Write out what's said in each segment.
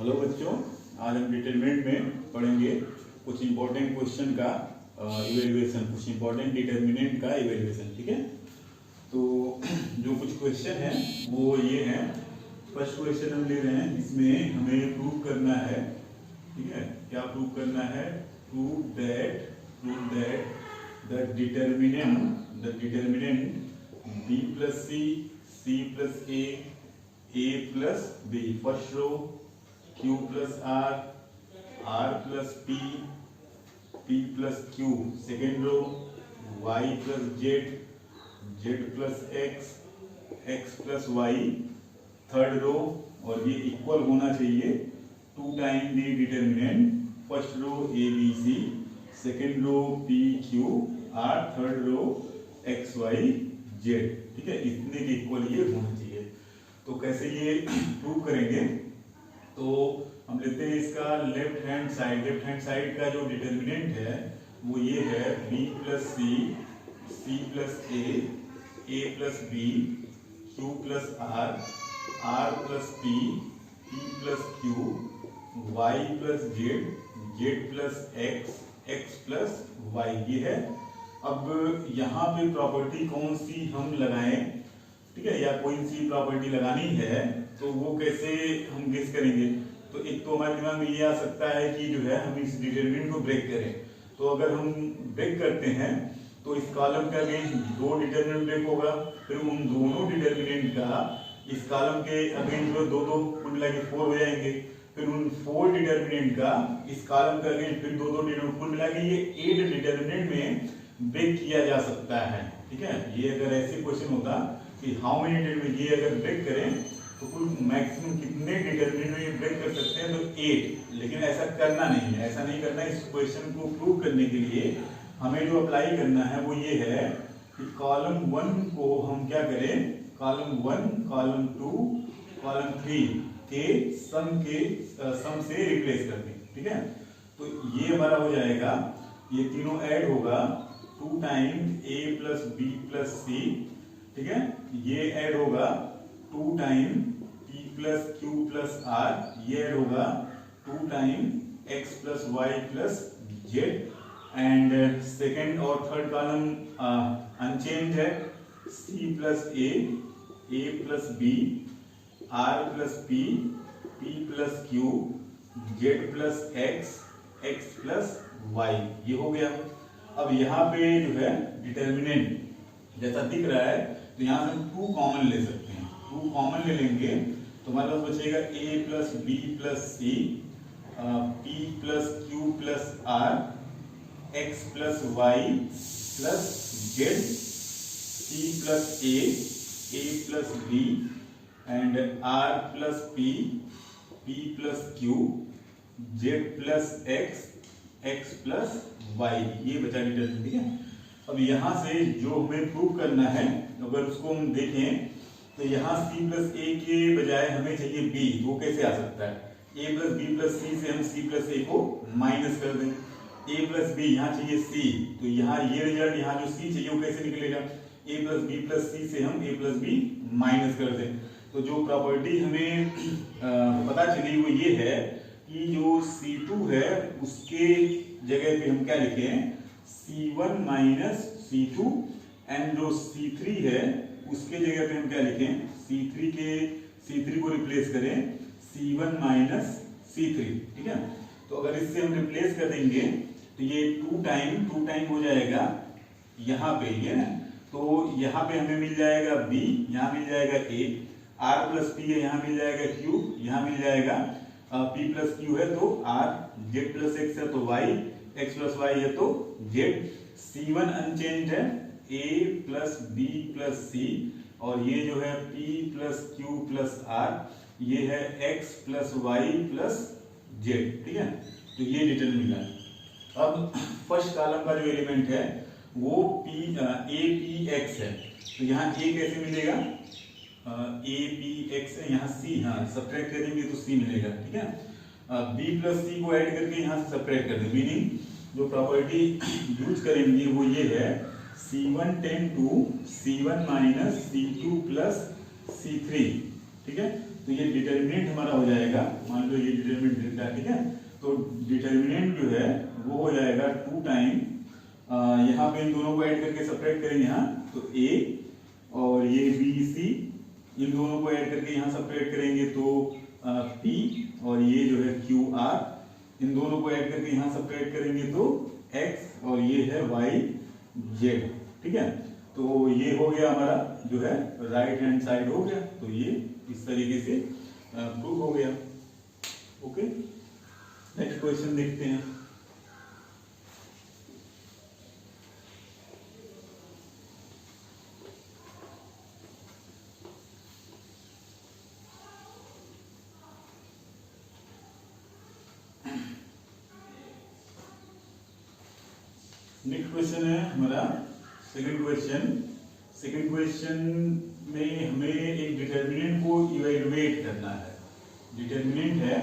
Hello बच्चों, आज हम डिटरमिनेंट में पढ़ेंगे कुछ इंपॉर्टेंट क्वेश्चन का इवेल्युएशन, कुछ इंपॉर्टेंट डिटरमिनेंट का इवेल्युएशन। ठीक है, तो जो कुछ क्वेश्चन है वो ये हैं। फर्स्ट क्वेश्चन हम ले रहे हैं, इसमें हमें प्रूव करना है। ठीक है, क्या प्रूव करना है? Prove that the determinant b plus c plus a plus b, first row q plus r plus p plus q, second row y plus z plus x plus y, third row, और ये equal होना चाहिए 2 time the determinant first row a b c, second row p q r, third row x y z। ठीक है, इतने के equal ये होना चाहिए। तो कैसे ये प्रूव करेंगे? तो हम लेते हैं इसका लेफ्ट हैंड साइड का जो डिटरमिनेंट है वो ये है b plus c plus a plus b, q plus r plus p plus q, y plus z plus x plus y, ये है। अब यहाँ पे प्रॉपर्टी कौन सी हम लगाएं? ठीक है, या कोई सी प्रॉपर्टी लगानी है तो वो कैसे हम गेस करेंगे? तो एक तो हमारे दिमाग में ये आ सकता है कि जो है हम इस डिटरमिनेंट को ब्रेक करें। तो अगर हम ब्रेक करते हैं तो इस कॉलम का अगेंस्ट 2 डिटरमिनेंट ब्रेक होगा, फिर उन दोनों डिटरमिनेंट का इस कॉलम के अगेंस्ट जो 2 कुल मिला के 4 हो जाएंगे, फिर उन 4 डिटरमिनेंट का इस कॉलम का अगेंस्ट फिर 2 डिटरमिनेंट कुल मिला के ये 8 डिटरमिनेंट में ब्रेक किया जा सकता है। ठीक है, ये अगर ऐसे क्वेश्चन होता कि हाउ मेनी डिटरमिनेंट, ये अगर ब्रेक करें तो कुल मैक्सिमम कितने डिटरमिनेंट में ब्रेक कर सकते हैं? तो 8। लेकिन ऐसा करना नहीं है, ऐसा नहीं करना है। इस क्वेश्चन को प्रूव करने के लिए हमें जो अप्लाई करना है वो ये है कि कॉलम 1 को हम क्या करें? कॉलम 1, कॉलम 2, कॉलम 3 के सम से रिप्लेस कर दें। ठीक है, तो ये हमारा हो जाएगा, ये तीनों ऐड होगा 2 time a plus b plus c। ठीक है, ये ऐड होगा 2 time p plus q plus r, ये ऐड होगा 2 time x plus y plus z, and second और थर्ड कॉलम अनचेंज है, c plus a plus b, r plus p plus q, z plus x plus y, ये हो गया। अब यहाँ पे जो है डिटरमिनेंट जैसा दिख रहा है तो यहाँ से हम 2 कॉमन ले सकते हैं। 2 कॉमन ले लेंगे तो हमारे पास बचेगा a plus b plus c, p plus q plus r, x plus y plus z, c plus a plus b, and r plus p plus q, z plus x plus y, ये बचा determinant. ठीक है, अब यहाँ से जो हमें prove करना है अगर उसको हम देखें तो यहाँ c प्लस a के बजाय हमें चाहिए b। वो कैसे आ सकता है? a plus b plus c से हम c प्लस a को माइनस कर दें, a प्लस b, यहाँ चाहिए c, तो यहाँ ये रिजल्ट, यहाँ जो c चाहिए वो कैसे निकलेगा? a plus b plus c से हम a प्लस b माइनस कर दें। तो जो प्रॉपर्टी हमें पता चली वो ये है कि जो c2 है उसके जगह पे हम क्या लिखें? c1 माइनस c2, एंड जो c3 है उसके जगह पे हम क्या लिखें? c3 को रिप्लेस करें c1 माइनस c3। ठीक है, तो अगर इससे हम रिप्लेस कर देंगे तो ये 2 टाइम हो जाएगा यहाँ पे, ये ना, तो यहाँ पे हमें मिल जाएगा b, यहाँ मिल जाएगा a, r प्लस p है, यहाँ मिल जाएगा q, यहाँ मिल जाएगा p प्लस q है तो r, z प्लस x है तो y, x प्लस y है तो z, c1 अनचेंज है, a plus b plus c, और ये जो है p plus q plus r, ये है x plus y plus z। ठीक है, तो ये डिटरमिनेंट है। अब फर्स्ट कॉलम का जो एलिमेंट है वो a p x है, तो यहाँ a कैसे मिलेगा? a p x है, यहाँ c, हाँ सब्ट्रैक्ट करेंगे तो c मिलेगा। ठीक है, b प्लस c को ऐड करके यहाँ से सब्ट्रैक्ट कर दें, मीनिंग जो प्रॉपर्टी यूज करेंगे वो ये है c1 ten to c1 minus c2 plus c3। ठीक है, तो ये डिटर्मिनेंट हमारा हो जाएगा, मान लो ये डिटर्मिनेंट डेल्टा, ठीक है। तो डिटर्मिनेंट जो है वो हो जाएगा 2 टाइम, यहाँ पे इन दोनों को ऐड करके सेपरेट करेंगे यहाँ, तो a और ये b c, इन दोनों को ऐड करके यहाँ सेपरेट करेंगे तो p, और ये जो है q r, इन दोनों को ऐड करके यहाँ सेपरेट करेंगे तो x, और ये है y z, ठीक है। तो ये हो गया हमारा जो है राइट हैंड साइड हो गया, तो ये इस तरीके से प्रूव हो गया। ओके, नेक्स्ट क्वेश्चन देखते हैं। नेक्स्ट क्वेश्चन है हमारा सेकंड क्वेश्चन। सेकंड क्वेश्चन में हमें एक डिटर्मिनेंट को इवैल्यूएट करना है। डिटर्मिनेंट है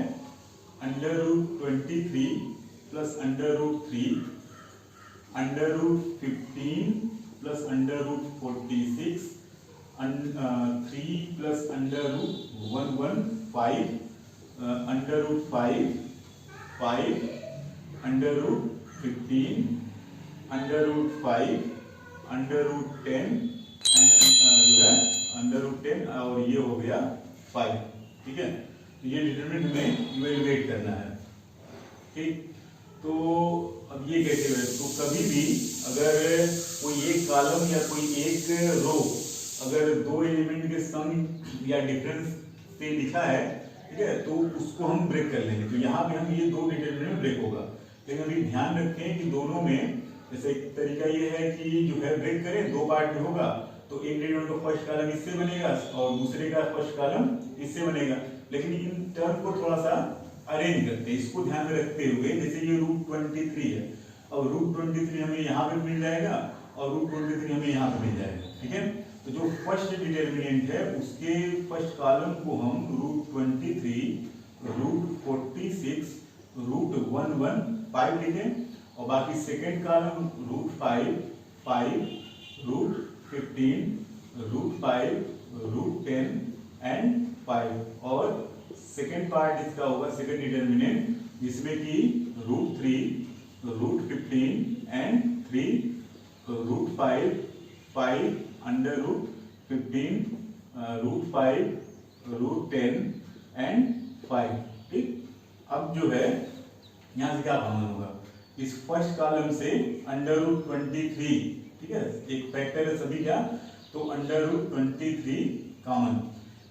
√23 प्लस √3, √15 प्लस √46, 3 प्लस √115, √5, 5, √15, √5, √10 एंड √10, और ये हो गया 5, ठीक है। तो ये डिटरमिनेंट हमें इवैल्यूएट करना है, ठीक। तो अब ये कैसे है, तो कभी भी अगर कोई एक कॉलम या कोई एक रो अगर दो एलिमेंट के सम या डिफरेंस से लिखा है, ठीक है, तो उसको हम ब्रेक कर लेंगे। तो यहाँ पे हम ये दो डिटरमिनेंट ब्रेक होगा, लेकिन अभी ध्यान रखें कि दोनों में जैसे एक तरीका ये है कि जो है ब्रेक करें, दो पार्ट में होगा, तो एक डिटरमिनेंट का फर्स्ट कॉलम इससे बनेगा और दूसरे का फर्स्ट कॉलम इससे बनेगा, लेकिन इन टर्म को थोड़ा सा अरेंज करते हैं, इसको ध्यान में रखते हुए। जैसे ये √23 है, अब √23 हमें यहाँ पे मिल जाएगा और √23 हमें यहाँ पे मिल जाएगा, ठीक है। तो जो फर्स्ट डिटरमिनेंट है उसके फर्स्ट कॉलम को हम √23, √46, √115 लिखें, और बाकी सेकेंड कॉलम √5, 5, √15, √5, √10 एंड 5, और सेकेंड पार्ट इसका होगा सेकेंड डिटरमिनेंट, जिसमें कि √3, √15 एंड 3, √5, 5, √15, √5, √10 एंड 5, ठीक। अब जो है यहाँ से क्या कॉमन होगा, इस फर्स्ट कॉलम से √23, ठीक है, एक फैक्टर है सभी का, तो √23 कॉमन,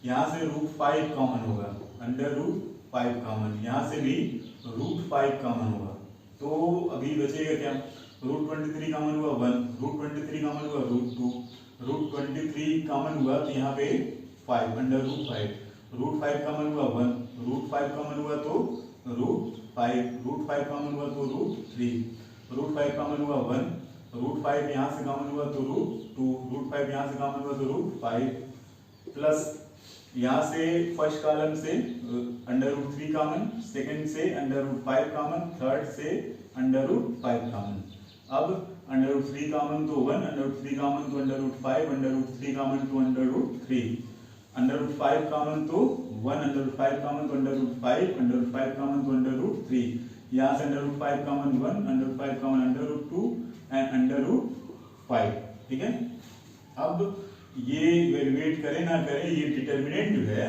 यहाँ से √5 कॉमन होगा, √5 कॉमन, यहाँ से भी √5 कॉमन होगा, तो अभी बचेगा क्या, √23 कॉमन हुआ 1, √23 कॉमन हुआ √2, √23 कॉमन हुआ तो यहाँ पे 5, √5, √5 कॉमन हुआ 1, √5 कॉमन हुआ तो √5, √5 कॉमन हुआ तो √3, √5 कॉमन हुआ 1, √5 यहाँ से कॉमन हुआ तो √2, √5 यहाँ से कॉमन हुआ तो √5, प्लस यहाँ से फर्स्ट कॉलम से √3 कॉमन, सेकंड से √5 कॉमन, थर्ड से √5 कॉमन। अब √3 कॉमन तो 1, √3 कॉमन तो √5, √3 कॉमन तो √3, √5 कॉमन तो 1, √5 कॉमन तो √5, √5 कॉमन तो √3, यहाँ से √5 कॉमन 1, √5 कॉमन √2 एंड √5, ठीक है। अब ये इवैल्यूएट करें ना करें, ये डिटरमिनेंट जो है,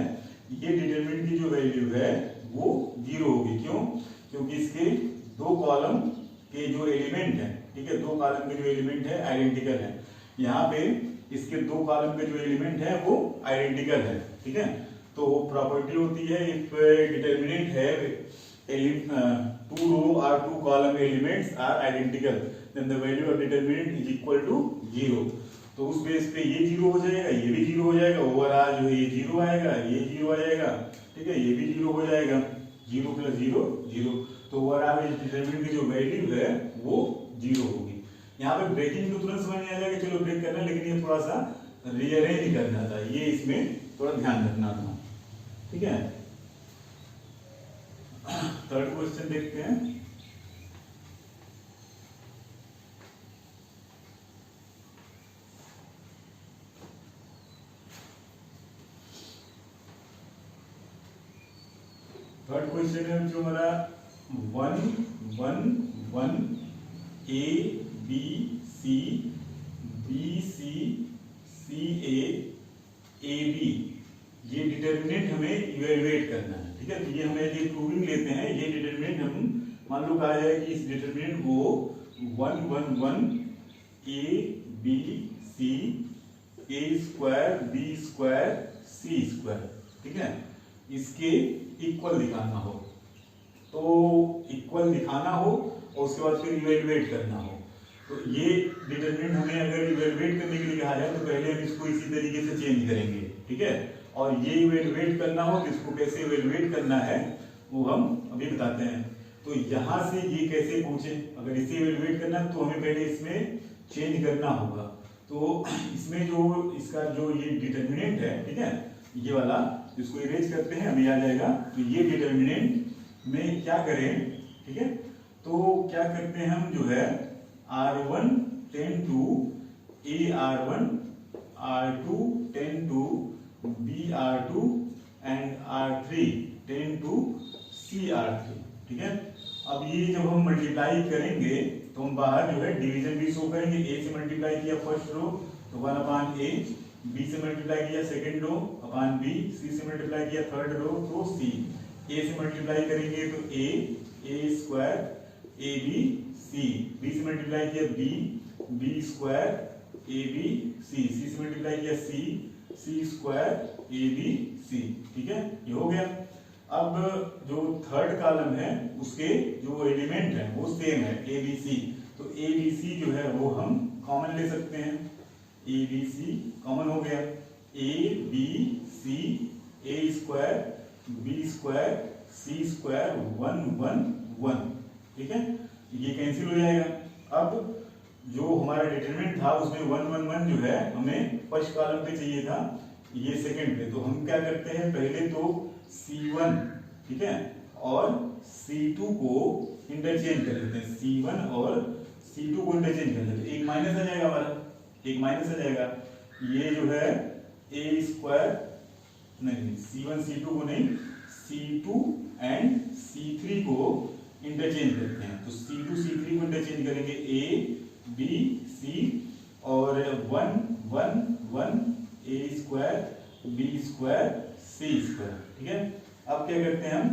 ये डिटरमिनेंट की जो वैल्यू है वो 0 होगी। क्यों? क्योंकि इसके दो कॉलम के जो एलिमेंट है, ठीक है, दो कॉलम के जो एलिमेंट है आइडेंटिकल है। यहाँ पे इसके दो कॉलम के जो एलिमेंट है वो आइडेंटिकल है, ठीक है। तो वो प्रॉपर्टी होती है, इफ डिटरमिनेंट है two row or two column elements are identical, then the value of determinant is equal to 0। तो उस बेस पे ये 0 हो जाएगा, ये भी 0 हो जाएगा, ओवरऑल जो है ये 0 आएगा, ये 0 आ जाएगा, ठीक है, ये भी 0 हो जाएगा, 0 + 0 0। तो ओवरऑल डिटरमिनेंट की जो वैल्यू है वो 0 होगी। यहाँ पे ब्रेकिंग तो तुरंत समझ में आ जाएगा, चलो ब्रेक करना, लेकिन ये थोड़ा सा रीअरेंज करना था, ये इसमें थोड़ा ध्यान रखना था, ठीक है। थर्ड क्वेश्चन देखते हैं। थर्ड क्वेश्चन है जो हमारा 1 1 1 A B C B C C A A B, ये डिटर्मिनेंट हमें इवेलुएट करना है, ठीक है। तो ये हमें ये प्रूविंग लेते हैं, ये डिटर्मिनेंट हम मान लो कहा जाए कि इस डिटर्मिनेंट को 1 1 1 A B C A square B square C square, ठीक है, इसके इक्वल दिखाना हो, तो इक्वल दिखाना हो और उसके बाद फिर इवेलुएट करना हो। तो ये डिटरमिनेंट हमें अगर इवेलुएट करने के लिए कहा जाए तो पहले हम इसको इसी तरीके से चेंज करेंगे, ठीक है। और ये इवेलुएट करना हो तो इसको कैसे इवेलुएट करना है वो हम अभी बताते हैं। तो यहाँ से ये कैसे पहुंचे, अगर इसे इवेलुएट करना है तो हमें पहले इसमें चेंज करना होगा। तो इसमें जो इसका जो ये डिटरमिनेंट है, ठीक है, ये वाला इसको इरेज करते हैं, हमें आ जाएगा। तो ये डिटरमिनेंट में क्या करें, ठीक है, तो क्या करते हैं हम जो है R1 tends to AR1 R2 tends to BR2 and R3 tends to CR3, ठीक है। अब ये जब हम मल्टीप्लाई करेंगे तो हम बाहर जो है डिवीजन भी शो करेंगे। A से मल्टीप्लाई किया फर्स्ट रो तो 1/A, B से मल्टीप्लाई किया second rho upon B, C से मल्टीप्लाई किया थर्ड रो तो C, A से मल्टीप्लाई करेंगे तो A square AB C, B से मल्टीप्लाई किया B स्क्वायर AB C से मल्टीप्लाई किया C स्क्वायर AB C, ठीक है, ये हो गया। अब जो थर्ड कॉलम है उसके जो एलिमेंट है वो सेम है ABC, तो ABC जो है वो हम कॉमन ले सकते हैं, ABC कॉमन हो गया, ABC A square B square C square 1 1 1, ठीक है, ये कैंसिल हो जाएगा। अब जो हमारा डिटरमिनेंट था उसमें 1 1 1 जो है हमें फर्स्ट कॉलम पे चाहिए था, ये सेकंड पे, तो हम क्या करते हैं पहले तो C1, ठीक है, और C2 को इंटरचेंज कर लेते हैं, C1 और C2 को इंटरचेंज कर लेते हैं, एक माइनस आ जाएगा हमारा, एक माइनस आ जाएगा, ये जो है A स्क्वायर नहीं C1 C2 को नहीं C2 एंड C3 को इंटरचेंज करते हैं, तो C2 C3 को इंटरचेंज करेंगे A B C और 1 1 1 A square B square C square, ठीक है। अब क्या करते हैं हम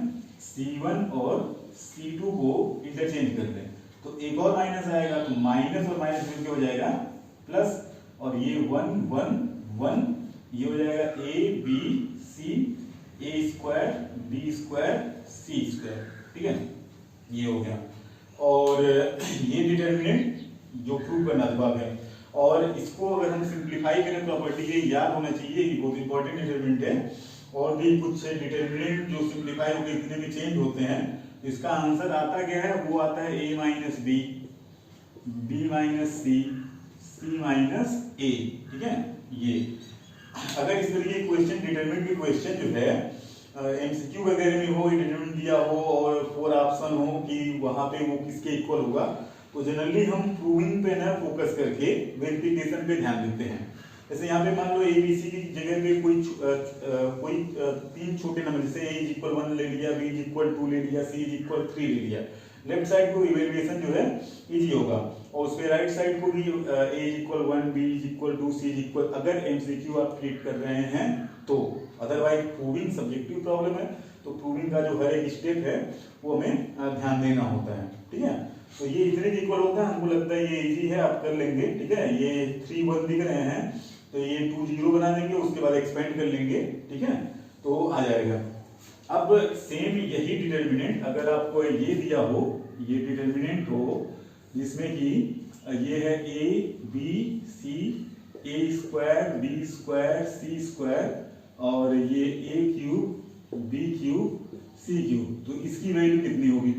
C1 और C2 को इंटरचेंज करते हैं, तो एक और माइनस आएगा, तो माइनस और माइनस मिलकर हो जाएगा प्लस, और ये 1 1 1 ये हो जाएगा A B C A square B square C square, ठीक है, ये हो गया। और ये डिटरमिनेंट जो प्रूव करना था है, और इसको अगर हम सिंप्लीफाई करें प्रॉपर्टी ये याद होना चाहिए कि बहुत इंपॉर्टेंट डिटरमिनेंट है, और भी कुछ डिटरमिनेंट जो सिंप्लीफाई होकर इतने भी चेंज होते हैं, इसका आंसर आता क्या है, वो आता है A minus B B minus C C minus A, ठीक है। ये अगर इस तरीके के क्वेश्चन डिटरमिनेंट के क्वेश्चन जो है MCQ वगैरह में हो, डिटरमिनेंट दिया हो और 4 ऑप्शन हो कि वहां पे वो किसके इक्वल होगा, तो जनरली हम प्रूविंग पे ना फोकस करके वेरिफिकेशन पे ध्यान देते हैं। जैसे यहाँ पे मान लो ABC की जगह पे कोई 3 छोटे नंबर, जैसे A इज इक्वल 1 ले लिया, B इज इक्वल 2 ले लिया, C इज इक्वल 3 ले लिया, लेफ्ट साइड को इवैल्यूएशन जो है इजी होगा, और उसके राइट साइड को भी A is equal 1 B is equal 2 C is equal, अगर MCQ आप ट्रीट कर रहे हैं तो, अदरवाइज प्रूविंग सब्जेक्टिव प्रॉब्लम है, तो प्रूविंग का जो हर एक स्टेप है वो हमें ध्यान देना होता है, ठीक है। तो ये इतने इक्वल होता है, हमको लगता है ये इजी है, आप कर लेंगे, ठीक है। ये 3 1 दिख रहे हैं तो ये 2 0 बना देंगे, उसके बाद एक्सपेंड कर लेंगे, ठीक है, तो आ जाएगा। अब सेम यही डिटरमिनेंट अगर आपको ये दिया हो, ये डिटरमिनेंट हो जिसमें कि ये है A B C A square B square C square और ये A cube B cube C cube, तो इसकी वैल्यू कितनी होगी,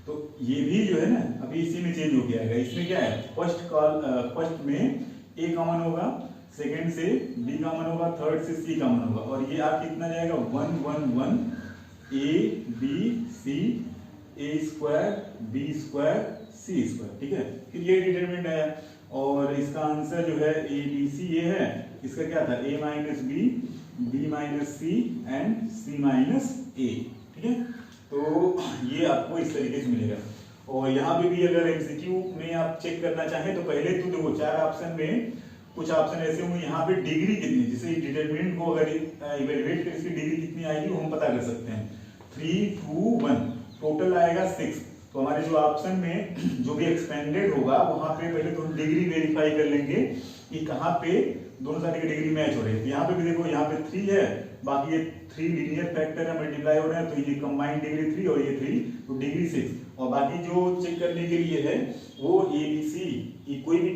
तो ये भी जो है ना अभी इसी में चेंज हो गया है। इसमें क्या है, फर्स्ट में A कॉमन होगा, सेकंड से B कॉमन होगा, थर्ड से C कॉमन होगा, और ये आप कितना जाएगा 1 1 1 A B C A square B square C square, ठीक है। फिर ये डिटरमिनेंट आया और इसका आंसर जो है A B C ये है, इसका क्या था A minus B B minus C and C minus A, ठीक है। तो ये आपको इस तरीके से मिलेगा। और यहाँ पे भी अगर एमसीक्यू में आप चेक करना चाहें तो पहले तो देखो 4 ऑप्शन में कुछ ऑप्शन ऐसे होंगे, यहाँ पे डिग्री कितनी, जैसे डिटरमिनेंट को अगर इवेलुएट कर इसकी डिग्री कितनी आएगी वो हम पता कर सकते हैं। 3, 2, 1 टोटल आएगा 6। तो हमारे जो ऑप्शन में जो भी एक्सपेंडेड होगा वहां पे पहले तो हम डिग्री वेरीफाई कर लेंगे कि कहाँ पे दोनों साइड की डिग्री मैच हो रही है। तो यहाँ पे भी देखो, यहाँ पे 3 है, बाकी ये 3 लीनियर फैक्टर है, मल्टीप्लाई हो रहे हैं, तो ये कंबाइंड डिग्री 3 और ये 3, तो डिग्री 6। और बाकी जो चेक करने के लिए है वो ए बी सी की कोई भी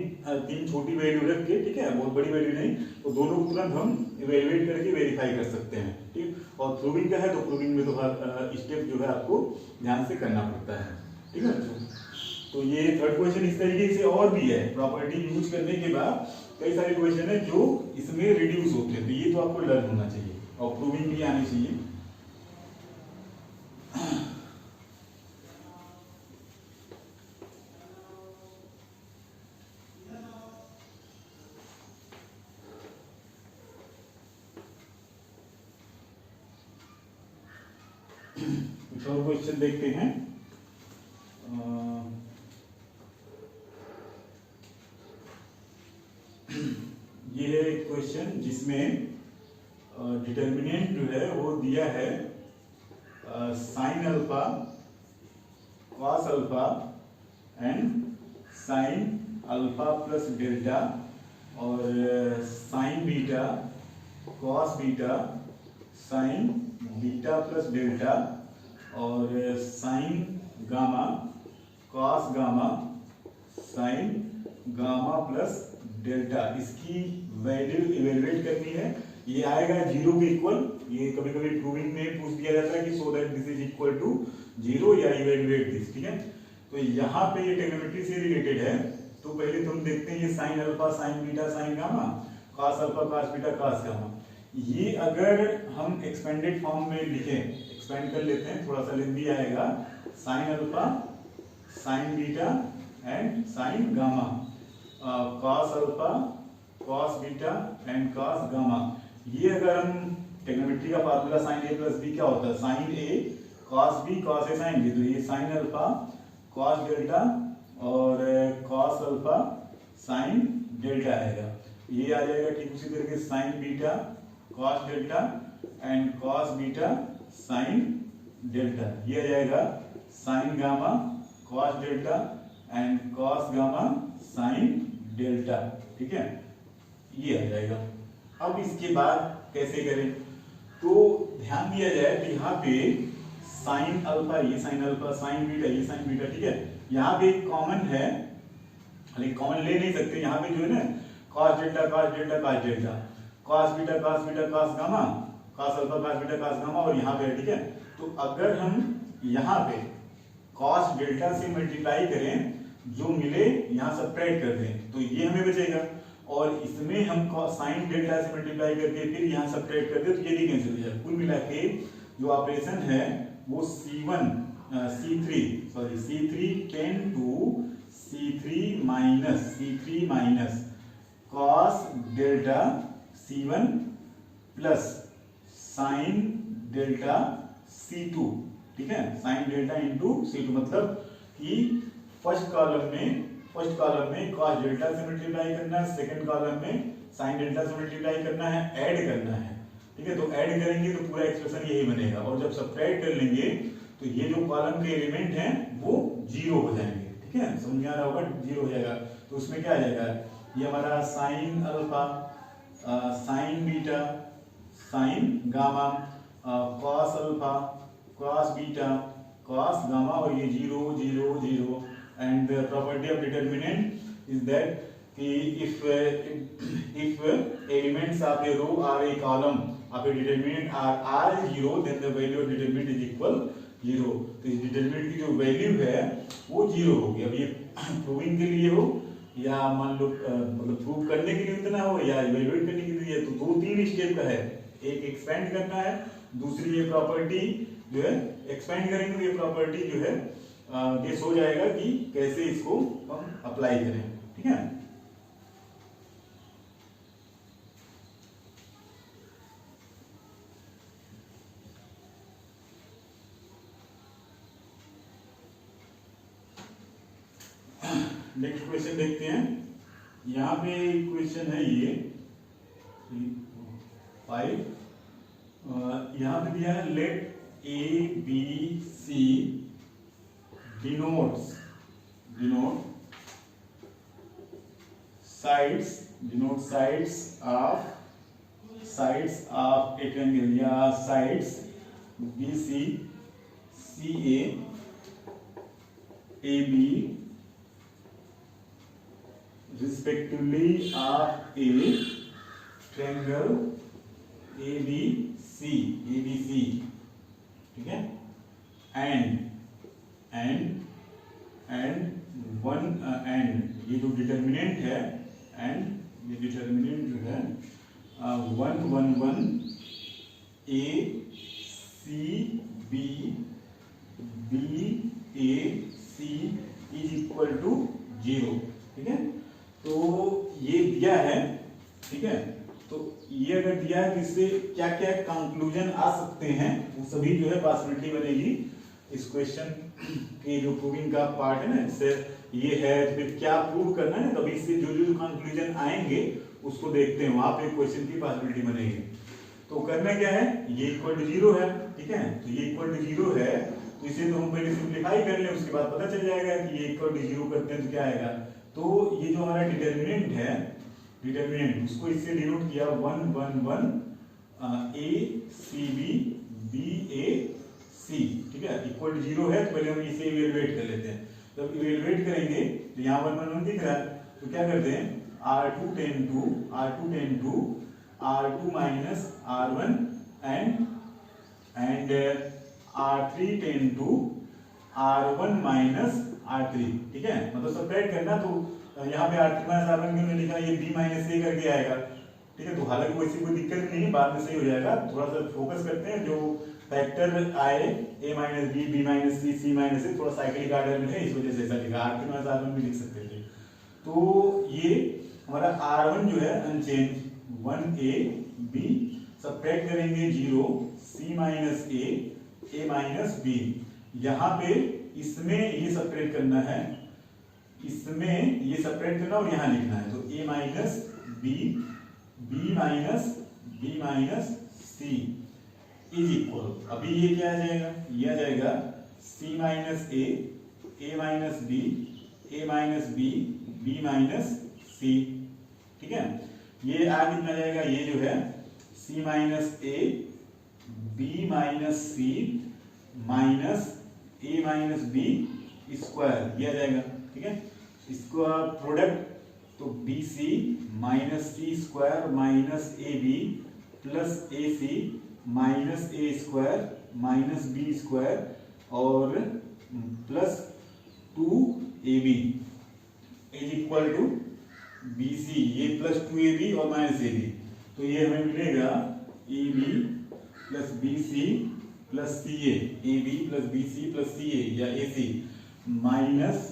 3 छोटी वैल्यू रख के, ठीक है, बहुत बड़ी वैल्यू नहीं, तो दोनों को तुरंत हम इवेलुएट करके वेरीफाई कर सकते हैं, ठीक। और प्रूविंग का है तो प्रूविंग में तो हर स्टेप जो है आपको ध्यान से करना पड़ता है, ठीक है। तो ये थर्ड क्वेश्चन इस तरीके से और भी है, प्रॉपर्टी यूज करने के बाद कई सारे क्वेश्चन है जो इसमें रिड्यूस होते हैं, तो ये तो आपको लर्न होना चाहिए और प्रूविंग भी आनी चाहिए। कुछ और क्वेश्चन देखते हैं। ये है एक क्वेश्चन जिसमें डिटर्मिनेंट जो है वो दिया है sine alpha, cos alpha and sine alpha plus delta, और sine beta, cos beta, sine beta plus delta, और sine gamma, cos gamma, sine gamma plus delta. इसकी वैल्यू इवेलुएट करनी है। ये आएगा 0 के इक्वल। ये कभी कभी प्रूविंग में पूछ दिया जाता है कि so that this is equal to 0 या इवेलुएट दिस, ठीक है। तो यहाँ पे ये ट्रिग्नोमेट्री से रिलेटेड है। तो पहले तो हम देखते हैं ये sine alpha, sign beta, sign gamma, cos alpha, cos beta, cos gamma. ये अगर हम एक्सपेंडेड फॉर्म में लिखें, एक्सपेंड कर लेते हैं, थोड़ा सा लेंथी आएगा, sine alpha, sign beta and sign gamma, cos alpha, cos beta and cos gamma. ये अगर हम ट्रिग्नोमेट्री का फार्मूला साइन ए प्लस बी क्या होता है, sign A cos B cos A sine B, तो ये साइन अल्फा कॉस डेल्टा और कॉस अल्फा साइन डेल्टा आएगा। ये आ जाएगा ठीक उसी तरीके से sign beta cos delta and cos beta sine delta. ये आ जाएगा sign gamma cos delta and cos gamma sine delta, ठीक है, ये आ जाएगा। अब इसके बाद कैसे करें, तो ध्यान दिया जाए कि यहाँ पे साइन अल्फा, ये साइन अल्फा, साइन बीटा, ये साइन बीटा, ठीक है। यहाँ पे एक कॉमन है, लेकिन कॉमन ले नहीं सकते। यहाँ पे जो है ना cos delta, cos delta, cos delta, cos beta, cos beta, cos gamma, cos alpha, cos beta, cos gamma, और यहाँ पे, ठीक है। तो अगर हम यहाँ पे कॉस डेल्टा से मल्टीप्लाई करें, जो मिले यहाँ सब्ट्रैक्ट कर दें, तो ये हमें बचेगा। और इसमें हम साइन डेल्टा से मल्टीप्लाई करके फिर यहाँ सब्ट्रैक्ट कर दें, तो ये भी कैंसिल हो जाए। कुल मिला के जो ऑपरेशन है वो C3 tends to C3 minus cos delta C1 plus sine delta C2, ठीक है, साइन डेल्टा इंटू C2, मतलब कि फर्स्ट कॉलम में कॉस डेल्टा से मल्टीप्लाई करना है, सेकंड कॉलम में साइन डेल्टा से मल्टीप्लाई करना है, ऐड करना है, ठीक है। तो ऐड करेंगे तो पूरा एक्सप्रेशन यही बनेगा, और जब सब्ट्रैक्ट कर लेंगे तो ये जो कॉलम के एलिमेंट हैं वो 0 हो जाएंगे, ठीक है, समझ आ रहा होगा, 0 हो जाएगा। तो उसमें क्या आ जाएगा, ये हमारा sine alpha, sign beta, sign gamma, cos alpha, cos beta, cos gamma, और ये 0 0 0। and the property of determinant is that if elements of a row or a column of a determinant are 0, then the value of determinant is equal 0। तो इस determinant की जो value है वो 0 होगी। अब ये प्रूविंग के लिए हो या मान लो मतलब प्रूव करने के लिए इतना हो या इवेलुएट करने के लिए, तो 2-3 स्टेप का है। एक एक्सपेंड करना है, दूसरी ये प्रॉपर्टी जो है एक्सपेंड करेंगे तो ये प्रॉपर्टी जो है गेस हो जाएगा कि कैसे इसको हम अप्लाई करें, ठीक है। नेक्स्ट क्वेश्चन देखते हैं। यहाँ पे क्वेश्चन है ये 5, यहाँ पे दिया है let A B C denote sides of a triangle या sides BC CA AB respectively of a triangle ABC, ठीक है, and one and ये जो डिटर्मिनेंट है, and ये डिटर्मिनेंट जो है 1 1 1 A C B B A C is equal to 0, ठीक है। तो ये दिया है, ठीक है। तो ये अगर दिया है तो इससे क्या क्या कंक्लूजन आ सकते हैं वो सभी जो है पॉसिबिलिटी बनेगी इस क्वेश्चन के जो प्रूविंग का पार्ट है ना, इससे ये है तो फिर क्या प्रूव करना है, तभी इससे जो जो कंक्लूजन आएंगे उसको देखते हैं, वहां पे क्वेश्चन की पॉसिबिलिटी बनेगी। तो करना क्या है, ये इक्वल टू 0 है, ठीक है। तो ये इक्वल टू 0 है तो इसे तो हम पहले सिंप्लीफाई कर लें, उसके बाद पता चल जाएगा कि ये इक्वल टू 0 करते हैं तो क्या आएगा। तो ये जो हमारा डिटर्मिनेंट है, डिटर्मिनेंट उसको इससे डिनोट किया 1 1 1 A C B B A C, ठीक है। इक्वल टू 0 है तो पहले हम इसे इवैल्यूएट कर लेते हैं। जब इवैल्यूएट करेंगे तो यहाँ 1 1 1 दिख रहा है, तो क्या करते हैं R2 10 2 R2 minus R1 and R3 10 2 R1 minus R3, ठीक है। मतलब सब्ट्रैक्ट करना, तो यहाँ पे R3 minus R1 क्यों नहीं लिखा, ये B minus A करके आएगा, ठीक है। तो हालांकि वैसी कोई दिक्कत नहीं है, बाद में सही हो जाएगा। थोड़ा सा फोकस करते हैं, जो फैक्टर आए A minus B B minus C C minus A थोड़ा साइक्लिक आर्डर में है, इस वजह से ऐसा लिखा। R3 minus R1 भी लिख सकते थे। तो ये हमारा R1 जो है अनचेंज 1A B, सब्ट्रैक्ट करेंगे 0 C minus A minus B। यहाँ पे इसमें ये सब्ट्रैक्ट करना है, इसमें ये सब्ट्रैक्ट करना और यहाँ लिखना है। तो A minus B B minus C is equal, अभी ये क्या आ जाएगा, ये आ जाएगा C minus A minus B A minus B B minus C, ठीक है। ये आ कितना जाएगा, ये जो है C minus A B minus C minus A minus B square, ये आ जाएगा, ठीक है। इसको प्रोडक्ट तो BC minus C square minus AB plus AC minus A square minus B square और plus 2AB is equal to BC, ये plus 2AB और माइनस AB। तो ये हमें मिलेगा AB plus BC plus CA, AB plus BC plus CA या AC minus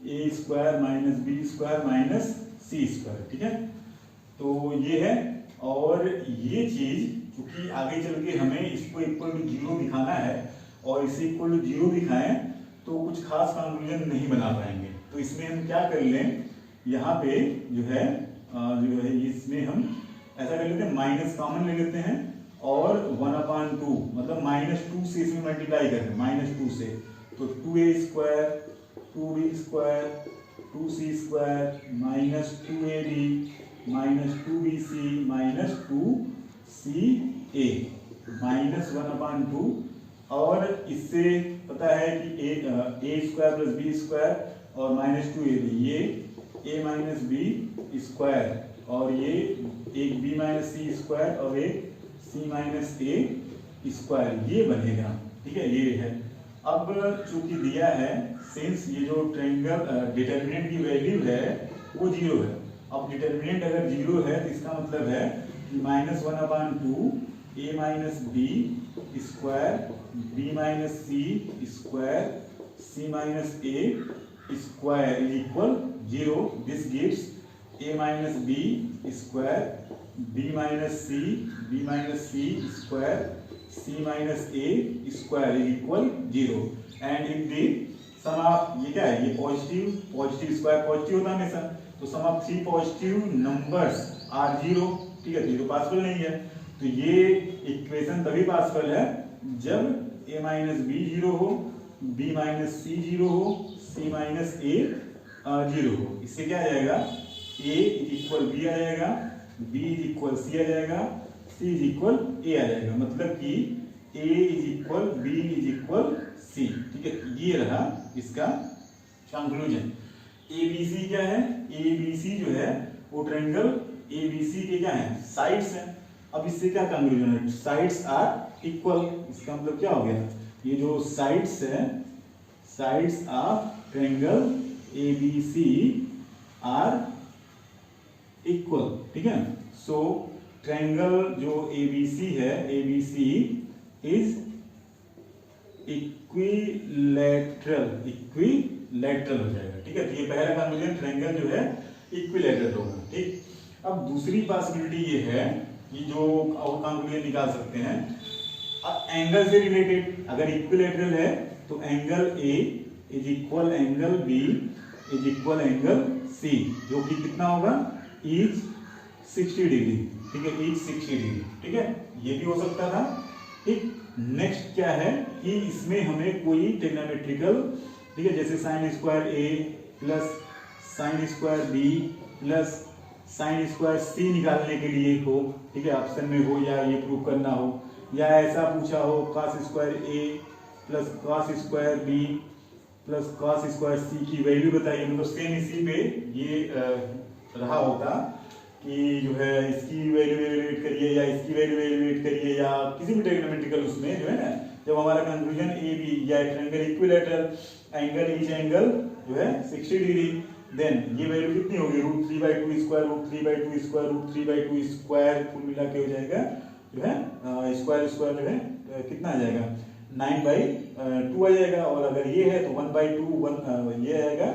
A square minus B square minus C square, ठीक है। तो ये है, और ये चीज क्योंकि आगे चल के हमें इसको इक्वल टू 0 दिखाना है और इसे इक्वल टू 0 दिखाएं तो कुछ खास कंक्लूजन नहीं बना पाएंगे। तो इसमें हम क्या कर लें, यहाँ पे जो है इसमें हम ऐसा कर लेते हैं, माइनस कॉमन ले लेते हैं और 1/2 मतलब -2 से इसमें मल्टीप्लाई करते हैं, -2 से। तो 2A square 2B square 2C square minus 2AB minus 2BC minus 2CA minus 1/2, और इससे पता है कि A square plus B square और माइनस 2AB, ये A माइनस B स्क्वायर और ये एक B माइनस C स्क्वायर और एक C माइनस A स्क्वायर, ये बनेगा, ठीक है। ये है, अब चूंकि दिया है सिंस ये जो ट्रायंगल डिटर्मिनेंट की वैल्यू है वो 0 है। अब डिटर्मिनेंट अगर 0 है तो इसका मतलब है कि -1/2 A minus B square B minus C square C minus A square is equal 0। This gives A minus B square B minus C square C minus A square is equal 0, and if the sum of, ये क्या है, ये positive square positive होता है हमेशा, तो सम of 3 positive numbers are 0, ठीक है, तो ये तो पॉसिबल नहीं है। तो ये इक्वेशन तभी पॉसिबल है जब a माइनस बी 0 हो, b माइनस सी 0 हो, c माइनस a 0 हो। इससे क्या आ जाएगा, a इक्वल b आ जाएगा, b इक्वल c आ जाएगा, c इक्वल a आ जाएगा, मतलब कि a equal b equal c, ठीक है। ये रहा इसका कंक्लूजन। ABC क्या है, ABC जो है वो ट्रायंगल ABC के क्या है, साइड्स हैं। अब इससे क्या कंक्लूजन है, साइड्स आर इक्वल, इसका मतलब क्या हो गया, ये जो साइड्स है, sides of triangle ABC are equal, ठीक है। सो ट्रायंगल जो ABC है, ABC इज इक्विलैटरल, इक्विलैटरल हो जाएगा, ठीक है। तो ये पहला कंक्लूजन, ट्रायंगल जो है इक्विलैटरल होगा, ठीक। अब दूसरी पॉसिबिलिटी ये है, ये जो और कंक्लूजन निकाल सकते हैं एंगल से रिलेटेड। अगर इक्विलैटरल है तो angle A is equal angle B is equal angle C, जो कि कितना होगा, इज 60 डिग्री, ठीक है, इज 60 डिग्री, ठीक है। ये भी हो सकता था, ठीक। नेक्स्ट क्या है कि इसमें हमें कोई ट्रिग्नोमेट्रिकल, ठीक है, जैसे sine square A plus sine square B plus sine square C निकालने के लिए हो, ठीक है, ऑप्शन में हो, या ये प्रूव करना हो, या ऐसा पूछा हो cos square A plus cos square B plus cos square C की वैल्यू बताइए, मतलब सेम इसी पे ये रहा होता कि जो है इसकी वैल्यू एवेल्युएट करिए या इसकी वैल्यू एवेल्युएट करिए, या किसी भी ट्रिग्नोमेट्रिकल उसमें जो है ना, जब हमारा कंक्लूजन ए बी या triangle equilateral, angle each angle जो है 60 डिग्री, देन ये वैल्यू कितनी होगी, √3/2 स्क्वायर, √3/2 स्क्वायर, √3/2 स्क्वायर, कुल मिला के हो जाएगा जो है स्क्वायर स्क्वायर जो है कितना आ जाएगा, 9/2 आ जाएगा। और अगर ये है तो 1/2 ये आएगा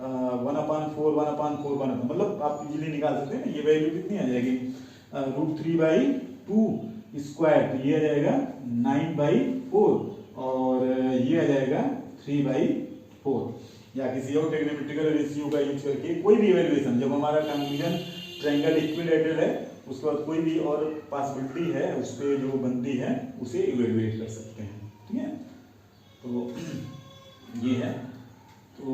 1/4 मतलब आप इजीली निकाल सकते हैं ना, ये वैल्यू कितनी आ जाएगी, √3/2 स्क्वायर, तो ये आ जाएगा 9/4 और ये आ जाएगा 3/4, या किसी और ट्रिग्नोमेट्रिकल रेशियो का यूज करके कोई भी इवैल्यूएशन, जब हमारा कंक्लूजन ट्रायंगल इक्विलैटरल है उसके बाद कोई भी और पॉसिबिलिटी है उस पर जो बनती है उसे इवैल्यूएट कर सकते हैं, ठीक है। तो ये है, तो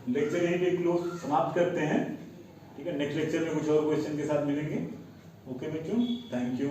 लेक्चर यहीं पे क्लोज समाप्त करते हैं, ठीक है। नेक्स्ट लेक्चर में कुछ और क्वेश्चन के साथ मिलेंगे। ओके बच्चों, थैंक यू।